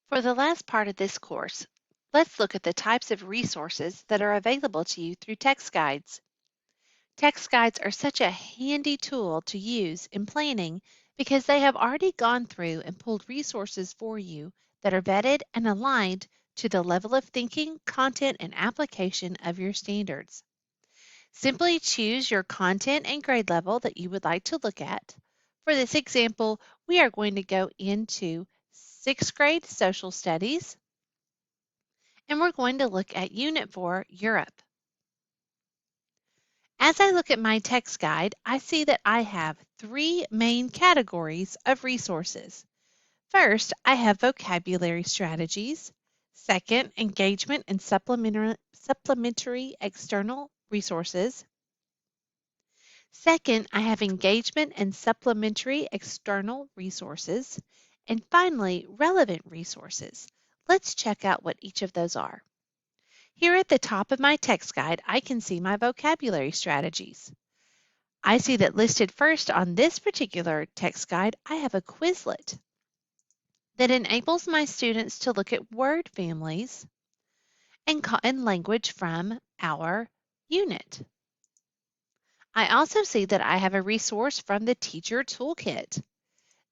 For the last part of this course, let's look at the types of resources that are available to you through text guides. Text guides are such a handy tool to use in planning because they have already gone through and pulled resources for you that are vetted and aligned to the level of thinking, content, and application of your standards. Simply choose your content and grade level that you would like to look at. For this example, we are going to go into 6th grade social studies, and we're going to look at Unit 4, Europe. As I look at my text guide, I see that I have 3 main categories of resources. First, I have vocabulary strategies. Second, engagement and supplementary external resources. Second, I have engagement and supplementary external resources. And finally, relevant resources. Let's check out what each of those are. Here at the top of my text guide, I can see my vocabulary strategies. I see that listed first on this particular text guide, I have a Quizlet that enables my students to look at word families and language from our unit. I also see that I have a resource from the Teacher Toolkit.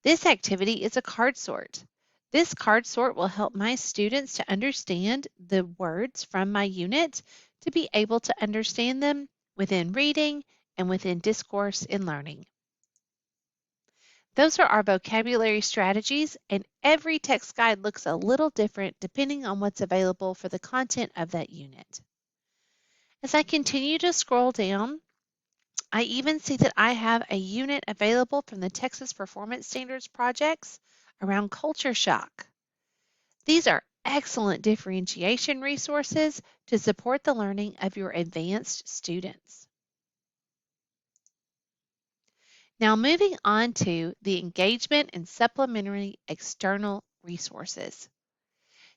This activity is a card sort. This card sort will help my students to understand the words from my unit to be able to understand them within reading and within discourse in learning. Those are our vocabulary strategies, and every text guide looks a little different depending on what's available for the content of that unit. As I continue to scroll down, I even see that I have a unit available from the Texas Performance Standards projects around culture shock. These are excellent differentiation resources to support the learning of your advanced students. Now moving on to the engagement and supplementary external resources.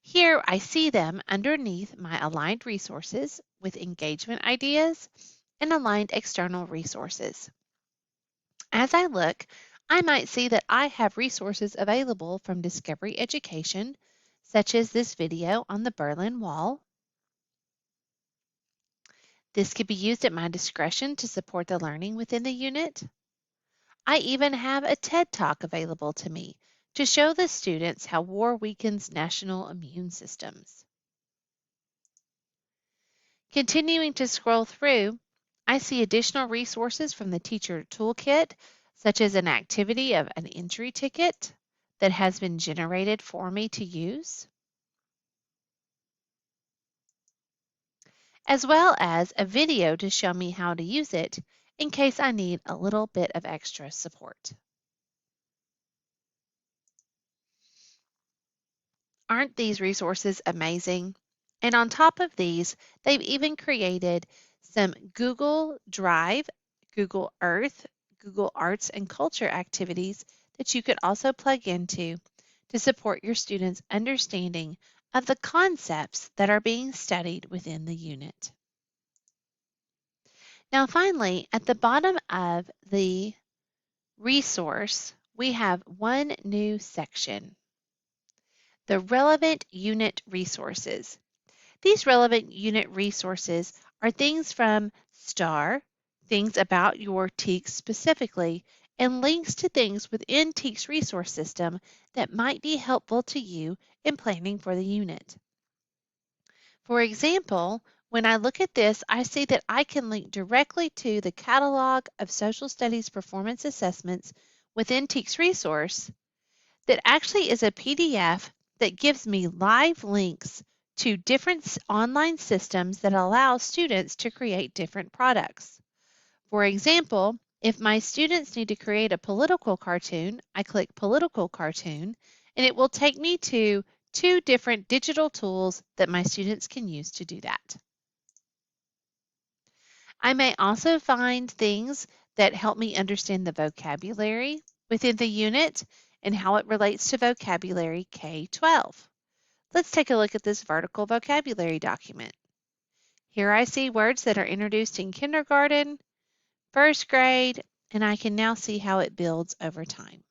Here I see them underneath my aligned resources with engagement ideas and aligned external resources. As I look, I might see that I have resources available from Discovery Education, such as this video on the Berlin Wall. This could be used at my discretion to support the learning within the unit. I even have a TED Talk available to me to show the students how war weakens national immune systems. Continuing to scroll through, I see additional resources from the Teacher Toolkit, such as an activity of an entry ticket that has been generated for me to use, as well as a video to show me how to use it in case I need a little bit of extra support. Aren't these resources amazing? And on top of these, they've even created some Google Drive, Google Earth, Google Arts and Culture activities that you could also plug into to support your students' understanding of the concepts that are being studied within the unit. Now finally, at the bottom of the resource, we have one new section, the Relevant Unit Resources. These relevant unit resources are things from STAR, things about your TEKS specifically, and links to things within TEKS resource system that might be helpful to you in planning for the unit. For example, when I look at this, I see that I can link directly to the catalog of social studies performance assessments within TEKS resource that actually is a PDF that gives me live links to different online systems that allow students to create different products. For example, if my students need to create a political cartoon, I click Political Cartoon, and it will take me to 2 different digital tools that my students can use to do that. I may also find things that help me understand the vocabulary within the unit and how it relates to vocabulary K-12. Let's take a look at this vertical vocabulary document. Here I see words that are introduced in kindergarten, first grade, and I can now see how it builds over time.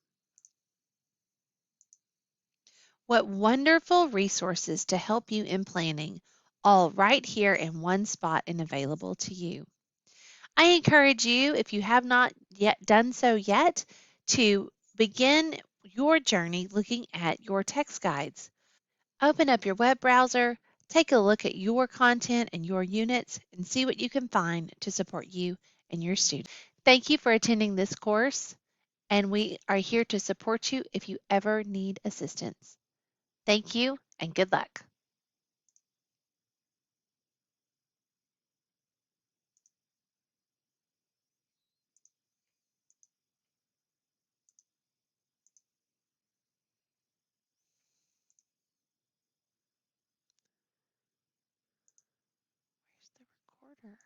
What wonderful resources to help you in planning, all right here in one spot and available to you. I encourage you, if you have not yet done so yet, to begin your journey looking at your text guides. Open up your web browser, take a look at your content and your units, and see what you can find to support you and your students. Thank you for attending this course, and we are here to support you if you ever need assistance. Thank you and good luck. Where's the recorder?